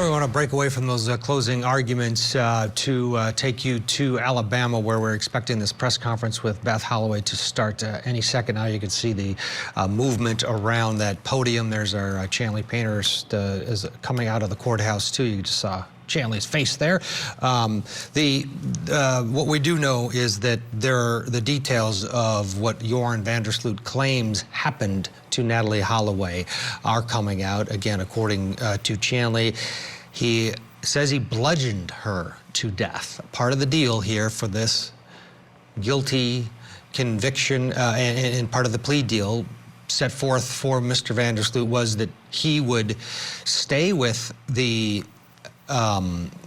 We want to break away from those closing arguments to take you to Alabama, where we're expecting this press conference with Beth Holloway to start any second now. You can see the movement around that podium. There's our Chanley Painter is coming out of the courthouse, too. You just saw Chanley's face there. What we do know is that the details of what Joran van der Sloot claims happened to Natalee Holloway are coming out. Again, according to Chanley, he says he bludgeoned her to death. Part of the deal here for this guilty conviction and part of the plea deal set forth for Mr. van der Sloot was that he would stay with the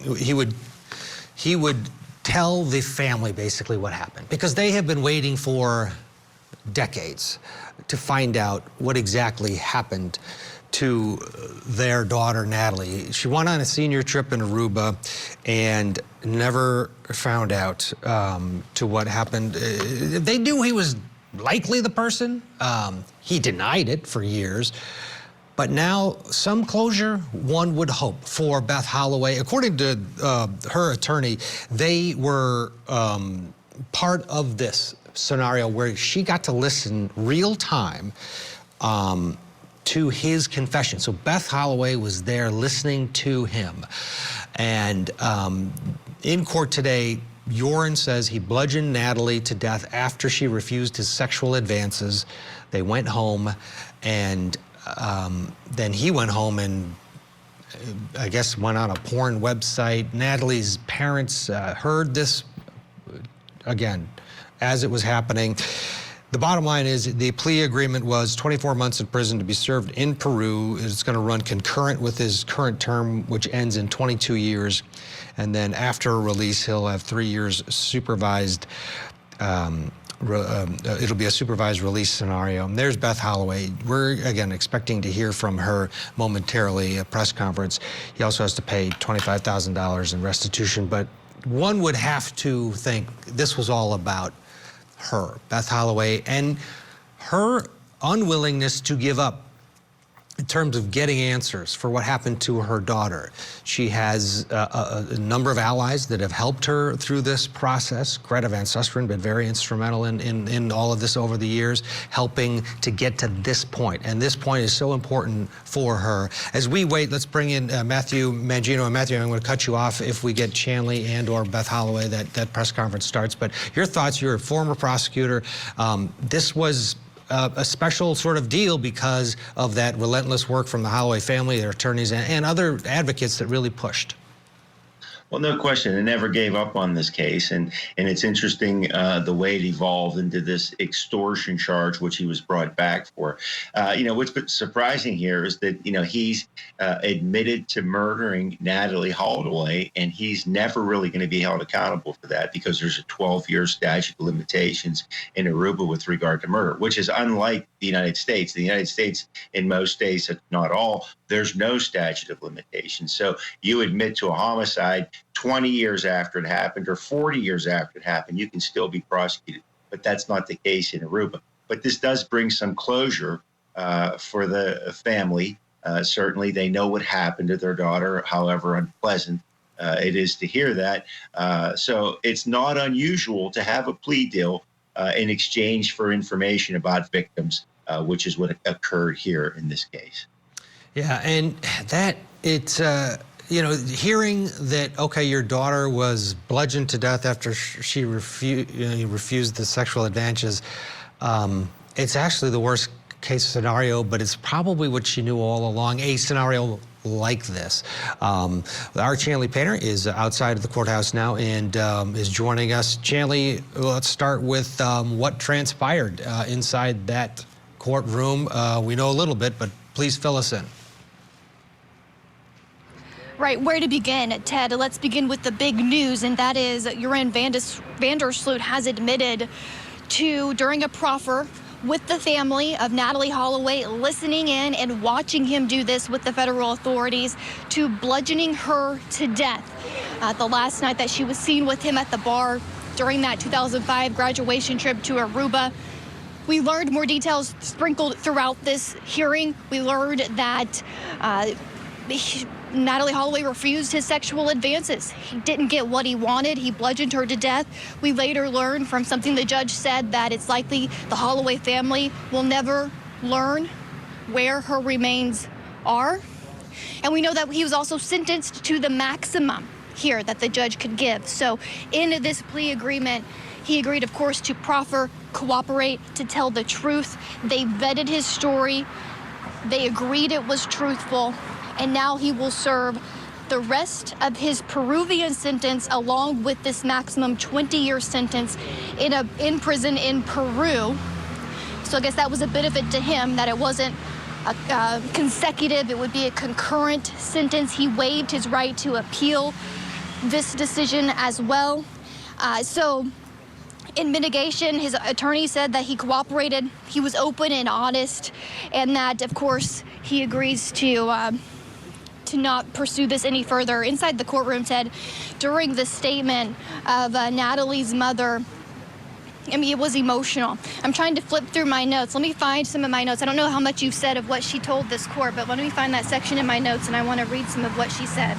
he would tell the family basically what happened, because they have been waiting for decades to find out what exactly happened to their daughter, Natalee. She went on a senior trip in Aruba and never found out to what happened. They knew he was likely the person. He denied it for years. But now, some closure, one would hope, for Beth Holloway. According to her attorney, they were part of this scenario where she got to listen real time to his confession. So Beth Holloway was there listening to him. And in court today, Joran says he bludgeoned Natalee to death after she refused his sexual advances. They went home, and then he went home and I guess went on a porn website. Natalee's parents heard this, again, as it was happening. The bottom line is the plea agreement was 24 months in prison to be served in Peru. It's going to run concurrent with his current term, which ends in 22 years. And then after release, he'll have 3 years supervised. It'll be a supervised release scenario. And there's Beth Holloway. We're, again, expecting to hear from her momentarily, a press conference. He also has to pay $25,000 in restitution. But one would have to think this was all about her, Beth Holloway, and her unwillingness to give up in terms of getting answers for what happened to her daughter. She has a number of allies that have helped her through this process. Greta Van Susteren been very instrumental in all of this over the years, helping to get to this point. And this point is so important for her. As we wait, let's bring in Matthew Mangino. And Matthew, I'm going to cut you off if we get Chanley and or Beth Holloway, that press conference starts. But your thoughts, you're a former prosecutor. This was a special sort of deal because of that relentless work from the Holloway family, their attorneys, and other advocates that really pushed. Well, no question. It never gave up on this case. And it's interesting the way it evolved into this extortion charge, which he was brought back for. What's surprising here is that, he's admitted to murdering Natalee Holloway, and he's never really going to be held accountable for that because there's a 12-year statute of limitations in Aruba with regard to murder, which is unlike the United States. The United States, in most states, if not all, there's no statute of limitations. So you admit to a homicide 20 years after it happened or 40 years after it happened, you can still be prosecuted. But that's not the case in Aruba. But this does bring some closure for the family. Certainly, they know what happened to their daughter, however unpleasant it is to hear that. So it's not unusual to have a plea deal in exchange for information about victims, which is what occurred here in this case. Yeah, and that it's hearing that, okay, your daughter was bludgeoned to death after she refused the sexual advances. It's actually the worst case scenario, but it's probably what she knew all along, a scenario like this. Our Chanley Painter is outside of the courthouse now and is joining us. Chanley, let's start with what transpired inside that courtroom. We know a little bit, but please fill us in. Right, where to begin, Ted? Let's begin with the big news, and that is Joran van der Sloot has admitted to, during a proffer with the family of Natalee Holloway, listening in and watching him do this with the federal authorities, to bludgeoning her to death. The last night that she was seen with him at the bar during that 2005 graduation trip to Aruba. We learned more details sprinkled throughout this hearing. We learned that Natalee Holloway refused his sexual advances. He didn't get what he wanted. He bludgeoned her to death. We later learned from something the judge said that it's likely the Holloway family will never learn where her remains are. And we know that he was also sentenced to the maximum here that the judge could give. So in this plea agreement, he agreed, of course, to proffer, cooperate, to tell the truth. They vetted his story. They agreed it was truthful. And now he will serve the rest of his Peruvian sentence along with this maximum 20-year sentence in prison in Peru. So I guess that was a benefit to him that it wasn't consecutive. It would be a concurrent sentence. He waived his right to appeal this decision as well. So in mitigation, his attorney said that he cooperated, he was open and honest, and that, of course, he agrees to not pursue this any further. Inside the courtroom, Ted, during the statement of Natalee's mother, I mean, it was emotional. I'm trying to flip through my notes. Let me find some of my notes. I don't know how much you've said of what she told this court, but let me find that section in my notes, and I want to read some of what she said.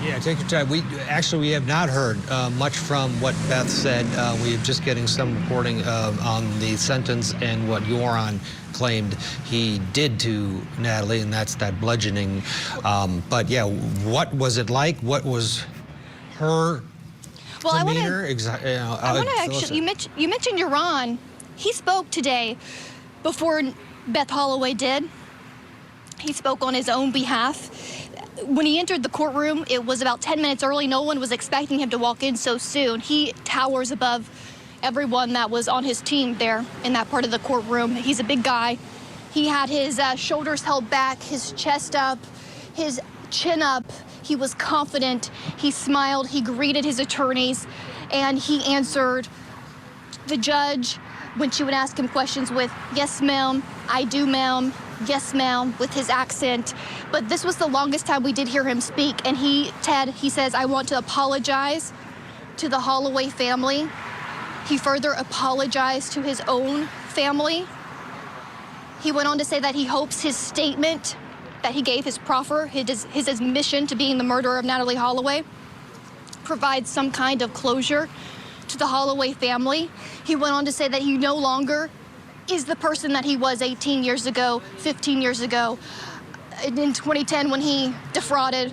Yeah, take your time. We have not heard much from what Beth said. We are just getting some reporting on the sentence and what Joran claimed he did to Natalee, and that's that bludgeoning. But yeah, what was it like? What was her demeanor? I want to actually, you mentioned Joran. He spoke today before Beth Holloway did. He spoke on his own behalf. When he entered the courtroom, it was about 10 minutes early. No one was expecting him to walk in so soon. He towers above everyone that was on his team there in that part of the courtroom. He's a big guy. He had his shoulders held back, his chest up, his chin up. He was confident. He smiled. He greeted his attorneys, and he answered the judge when she would ask him questions with, "Yes, ma'am, I do, ma'am. Yes, ma'am," with his accent. But this was the longest time we did hear him speak. And Ted, he says, "I want to apologize to the Holloway family." He further apologized to his own family. He went on to say that he hopes his statement that he gave, his proffer, his admission to being the murderer of Natalee Holloway, provides some kind of closure to the Holloway family. He went on to say that he no longer is the person that he was 18 years ago, 15 years ago, in 2010 when he defrauded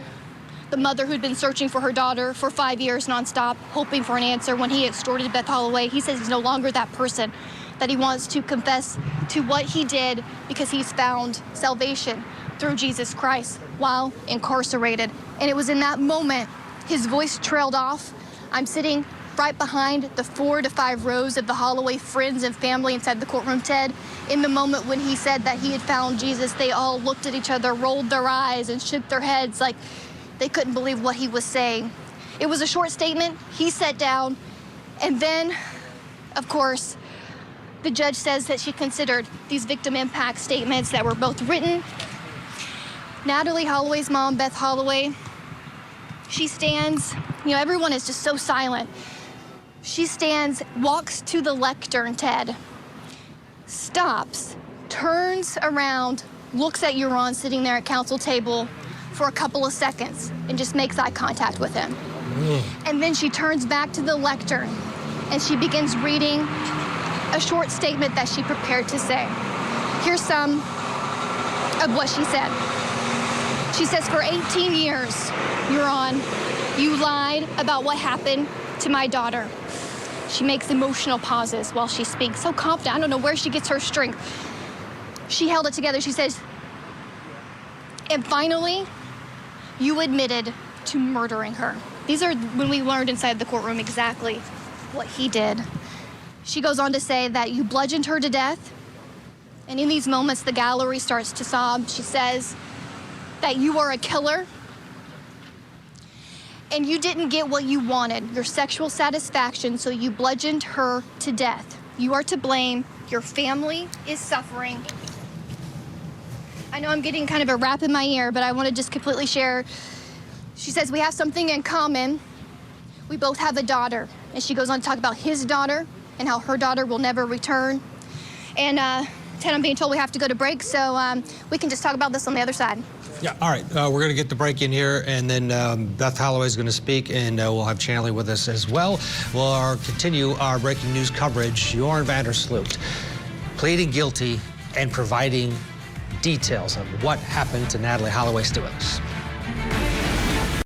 the mother who'd been searching for her daughter for 5 years nonstop, hoping for an answer when he extorted Beth Holloway. He says he's no longer that person, that he wants to confess to what he did because he's found salvation through Jesus Christ while incarcerated. And it was in that moment his voice trailed off. I'm sitting right behind the 4 to 5 rows of the Holloway friends and family inside the courtroom, Ted. In the moment when he said that he had found Jesus, they all looked at each other, rolled their eyes, and shook their heads like they couldn't believe what he was saying. It was a short statement. He sat down, and then, of course, the judge says that she considered these victim impact statements that were both written. Natalee Holloway's mom, Beth Holloway, she stands, everyone is just so silent. She stands, walks to the lectern, Ted, stops, turns around, looks at Joran sitting there at counsel table for a couple of seconds and just makes eye contact with him. And then she turns back to the lectern and she begins reading a short statement that she prepared to say. Here's some of what she said. She says, "For 18 years, Joran, you lied about what happened to my daughter." She makes emotional pauses while she speaks, so confident. I don't know where she gets her strength. She held it together. She says, "And finally, you admitted to murdering her." These are when we learned inside the courtroom exactly what he did. She goes on to say that you bludgeoned her to death. And in these moments, the gallery starts to sob. She says that you are a killer and you didn't get what you wanted, your sexual satisfaction, so you bludgeoned her to death. You are to blame. Your family is suffering. I know I'm getting kind of a rap in my ear, but I want to just completely share. She says, we have something in common. We both have a daughter. And she goes on to talk about his daughter and how her daughter will never return. And Ted, I'm being told we have to go to break, so we can just talk about this on the other side. Yeah, all right. We're going to get the break in here, and then Beth Holloway is going to speak, and we'll have Chanley with us as well. We'll continue our breaking news coverage. Joran van der Sloot pleading guilty and providing details of what happened to Natalee Holloway. Stay with us.